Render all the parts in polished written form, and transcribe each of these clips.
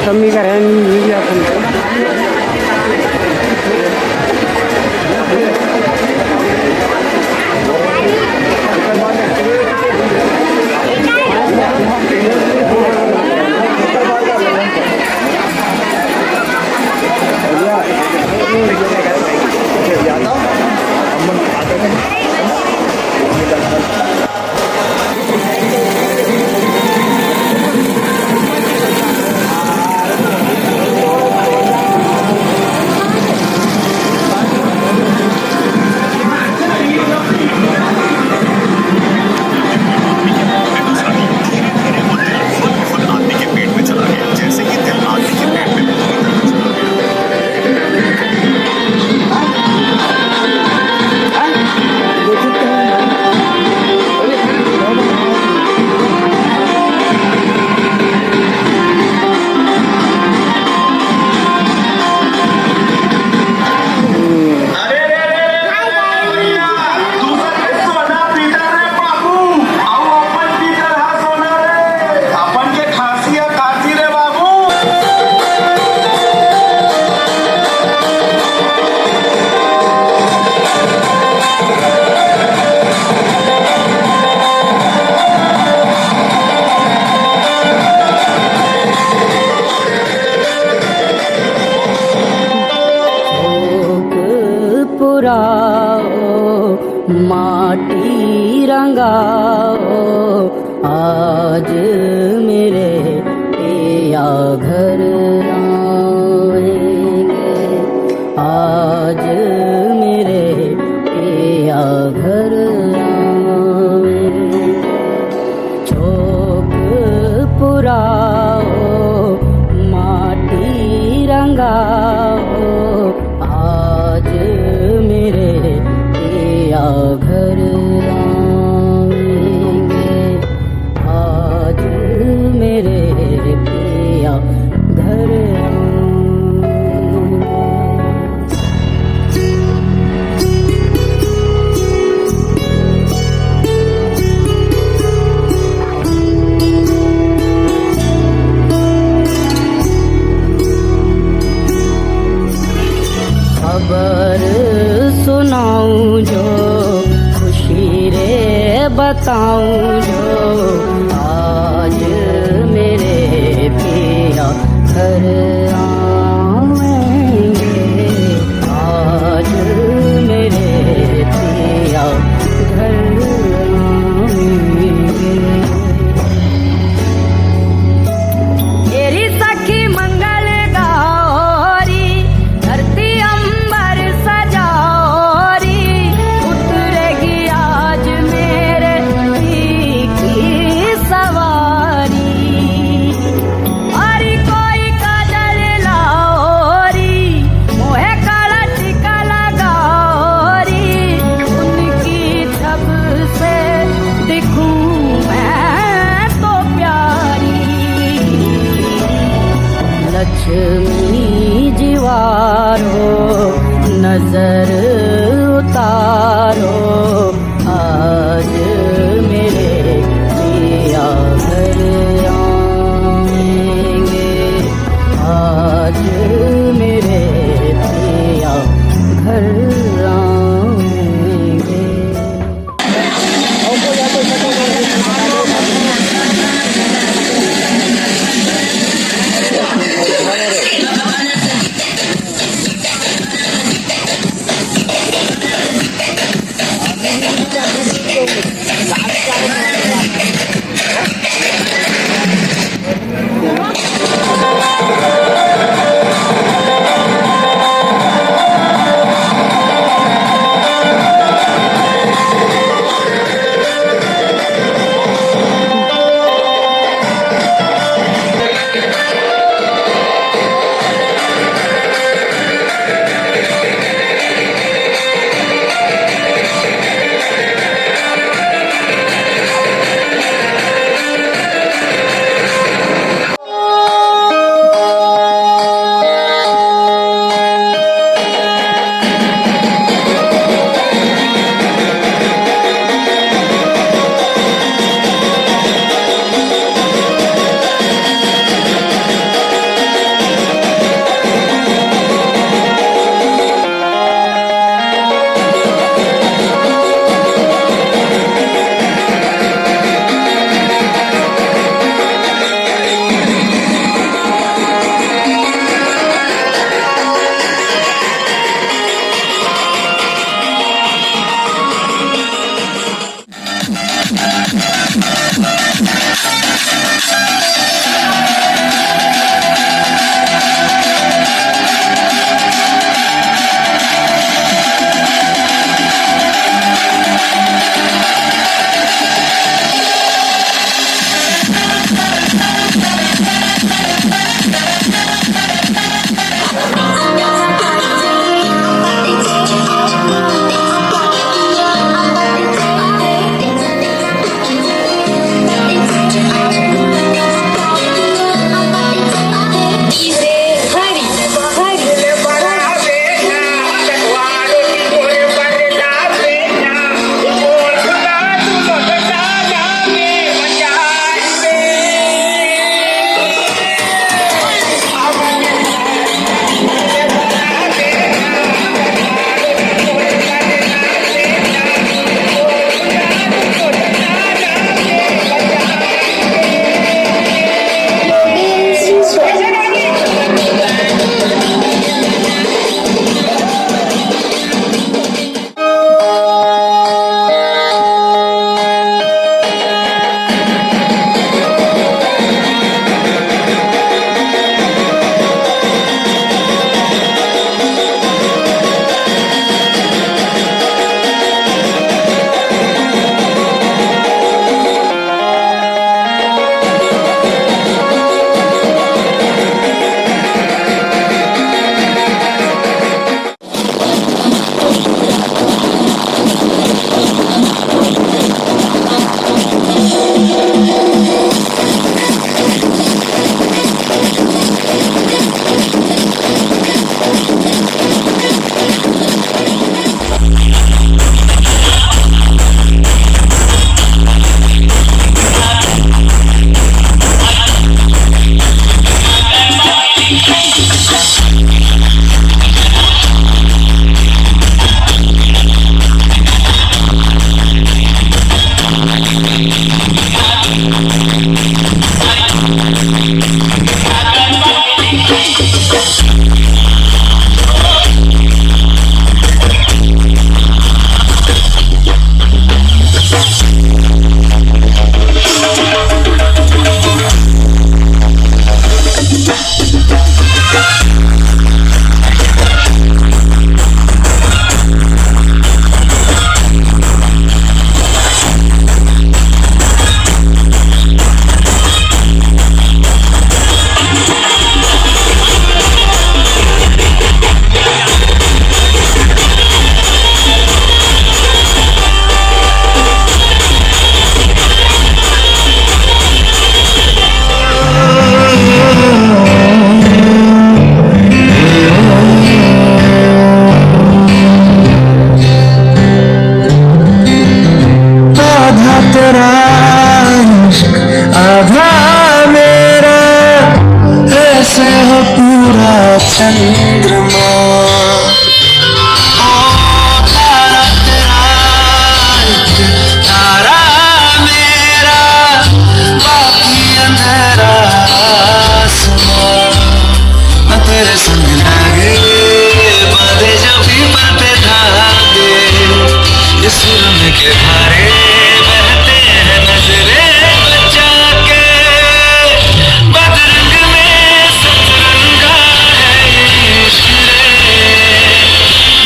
कमी का है मीडिया माटी रंगाओ आज मेरे पिया घर आएंगे, आज मेरे पिया घर आएंगे। चौक पुराओ माटी रंगाओ आज मेरे पिया घर आएंगे, आज मेरे पिया घर खबर सुनाऊं जो खुशी रे बताऊं जो आज मेरे पिया घर आएंगे, आज मेरे पिया घर आएंगे। तेरी सखी मंगल गौरी धरती अंबर सजाओरी, उतरेगी आज मेरे पी की सवारी। अरे कोई काजल लाओरी मोहे काला टीका लगाओरी, उनकी छब से दिखूं मैं तो प्यारी। लक्ष्मी जीवारो नजर उतारो आज मेरे पिया घर आएंगे, आज मेरे पिया घर आएंगे। चंद्रमा ओ तारा तेरा एक तारा मेरा बाकी अंधेरा आसमां मैं तेरे संग लागे बांधे जो पीपल पे धागे ये सुरंग के धारे बहते हैं नजरे बचा के बदरंग में सतरंगा है ये इश्क रे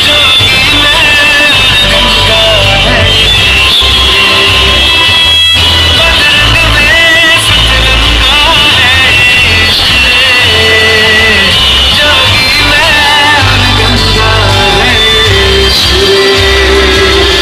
जोगी में गंगा है ये इश्क रे बदरंग में सतरंगा है ये इश्क रे जोगी में गंगा है ये इश्क रे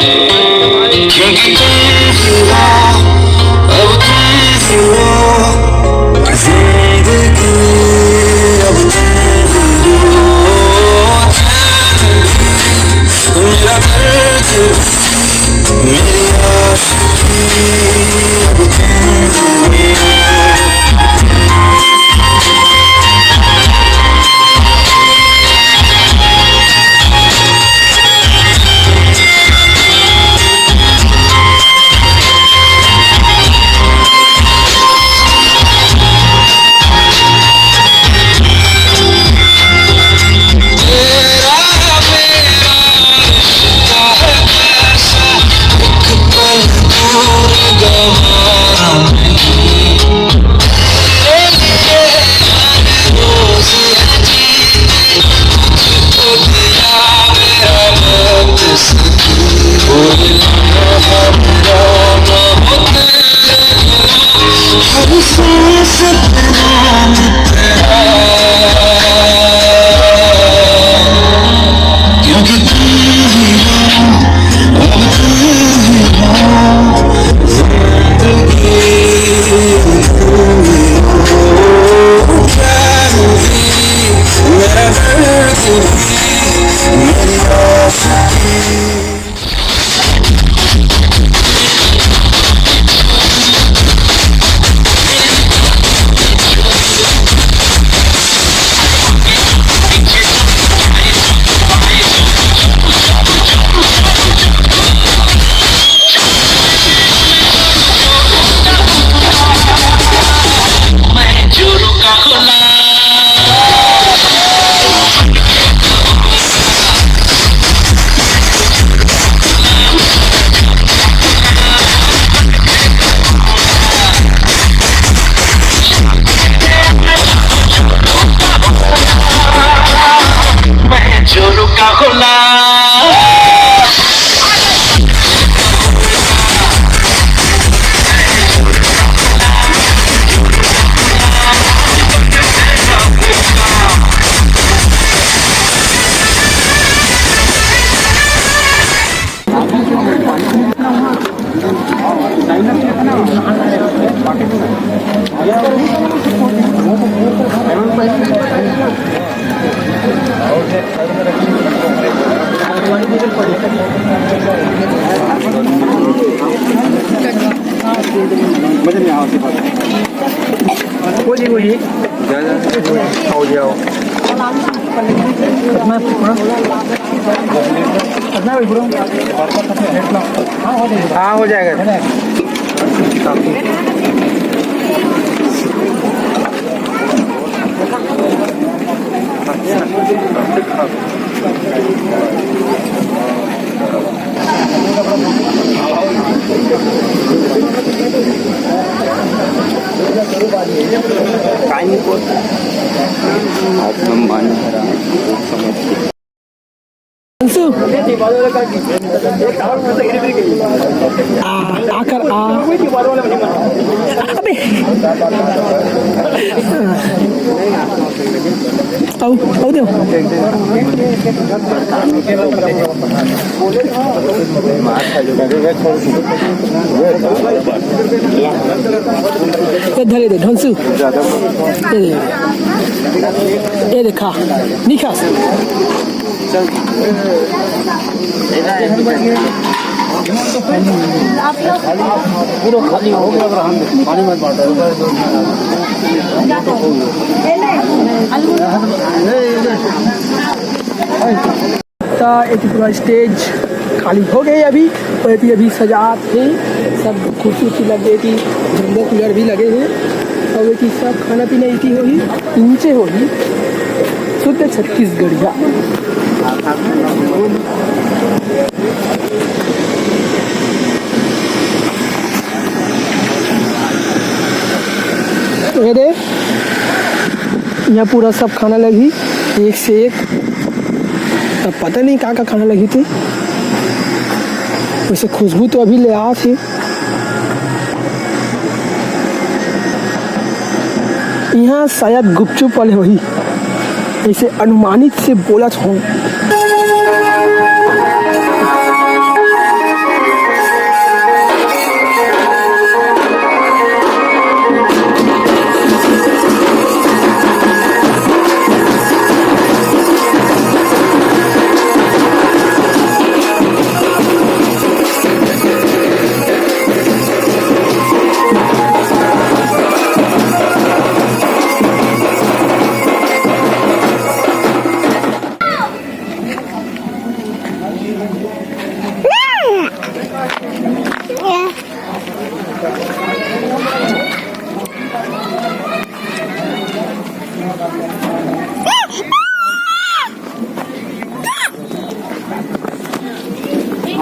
क्योंकि तुम हुआ अब तुम हुआ जिंदगी अब तुम हुआ मेरा दर्द मेरी आशिकी अब तुम हुआ हाँ हो जाएगा। अंशु आकर आ अबे आओ दो धरे दे ढंसू ये देखा निकास पूरा खाली हो गया अगर हम पानी मत बांटो पूरा स्टेज खाली हो गई अभी अभी सजात है सब कुर्सी लग गई थी झंडे कूलर भी लगे हैं और ये सब खाना पीना इतनी होगी नीचे होगी शुद्ध छत्तीसगढ़िया ये यहाँ पूरा सब खाना लगी एक से एक तब पता नहीं कहाँ का खाना लगी थी वैसे खुशबू तो अभी ले आ थी यहाँ शायद गुपचुप वाले वही ऐसे अनुमानित से बोला हूँ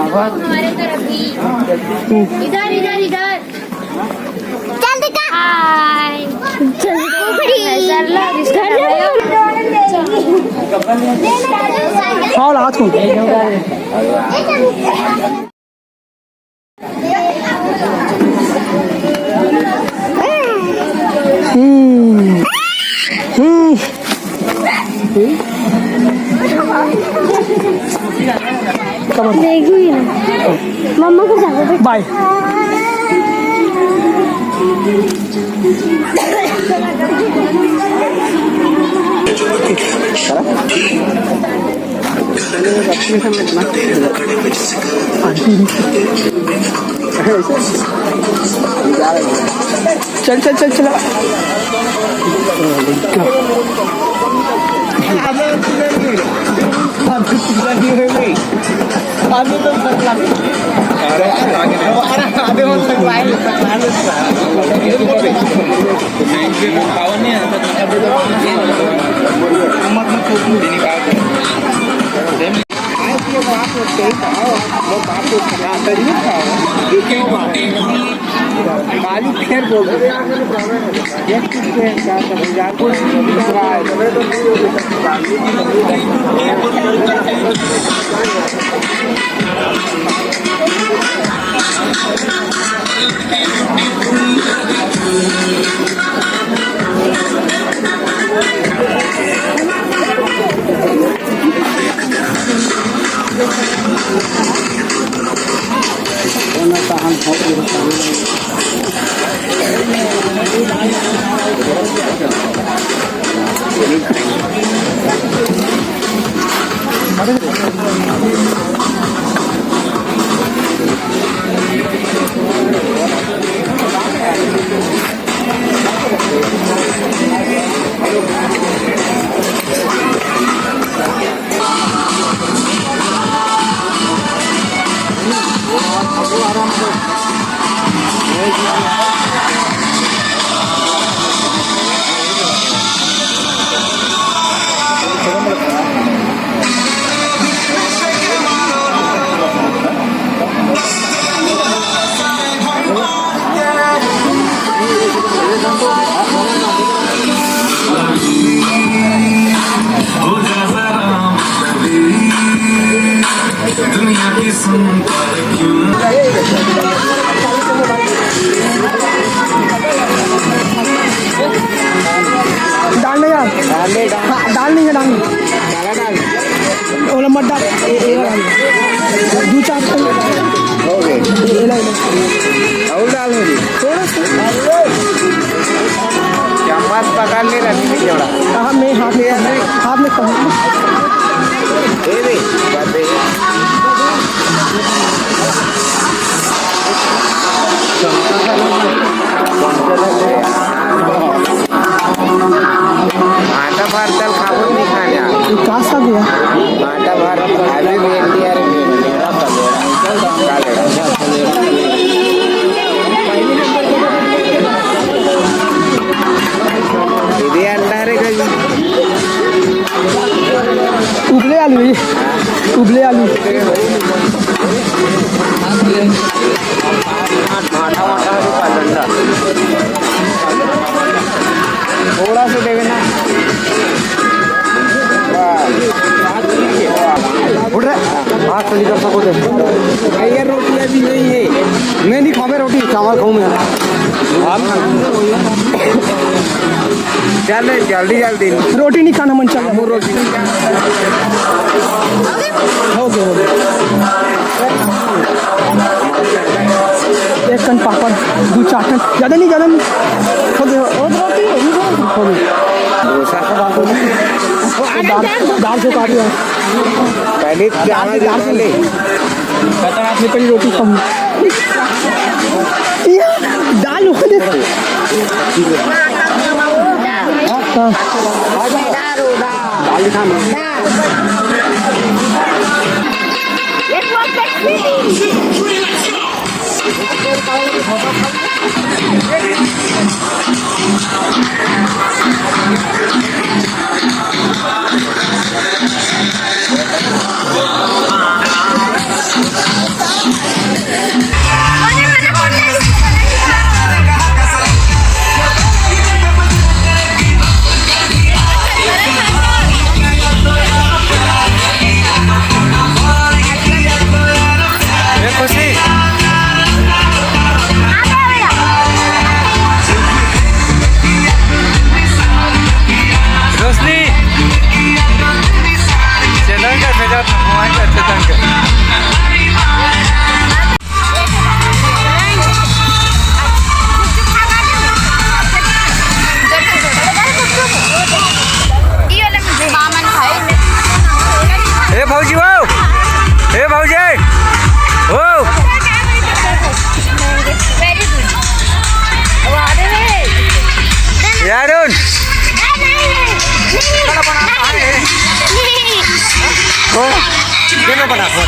हमारे तरफ भी इधर इधर इधर चल दिखा हाय और हाथ को मम्मा को जाओ बाय चल चल चल चला मालिक फिर बोल डाल दाल नहीं है डाल ओला मत डाल ये डाल दो चार हो गए ये ला और डाल मुझे थोड़ा सा चम्मच पकड़ ले रही है जोड़ा हाँ मैं हाथ में कहूँ दे दे बात दे माटा भारताल खाबो नहीं खाने कहाँ सा गया माटा भारत अभी बेच दिया रे मेरा दीदी अंडा रे कहीं उबले आलू ये उबले आलू माटा माटा अंडा थोड़ा सा देवे ना उठ रहा हाथ नहीं कर सको दे ये रोटी अभी नहीं है मैं नहीं खावे रोटी चावल खाऊं मैं चल जल्दी जल्दी रोटी नहीं खाना मन चल वो रोटी हो गया एक कन पापड़ दो चार कन ज़्यादा नहीं हो गया और रोटी हो गई डोसा का बात हो दाल से काट दिया पहले चावल डाल ले मैं पहले रोटी खाऊँ दाल हो गई दाल खाना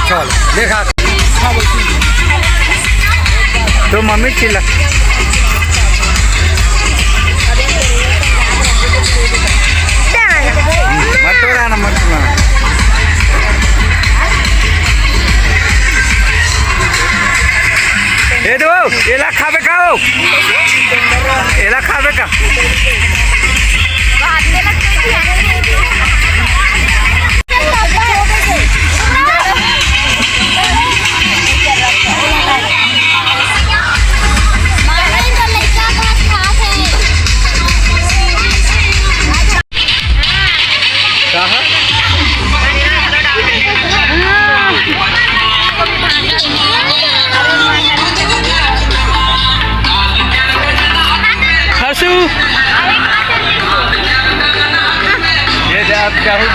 चल देखा तो मम्मी चिल्ला मत ना मत ए दो एला खाबे का हो एला खाबे का क्या हो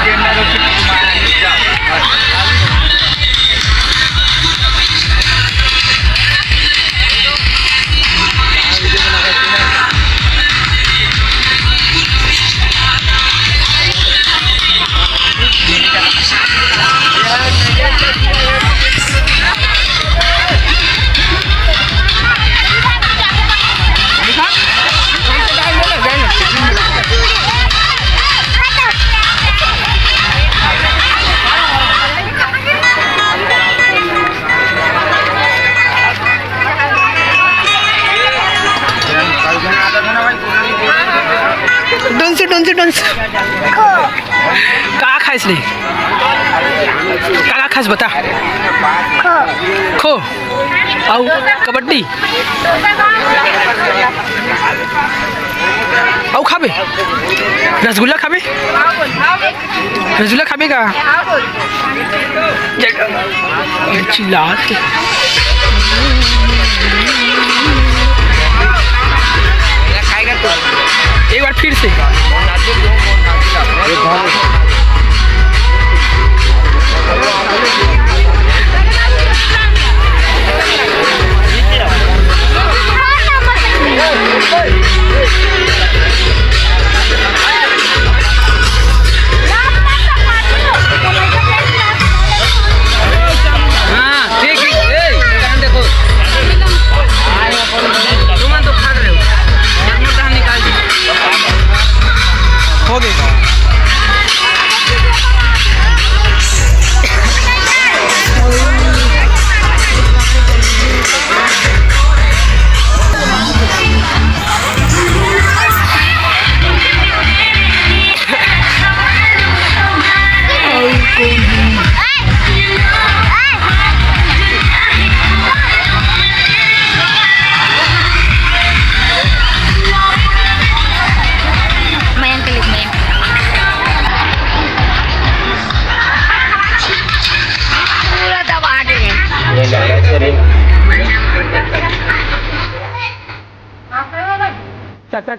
डांस का खाइस ले का खास बता खो आओ कबड्डी आओ खाबे रसगुल्ला खाबे का चिल्ला एक बार फिर से हो गया Mayan kelit na yun. Pura tawag eh. चाचा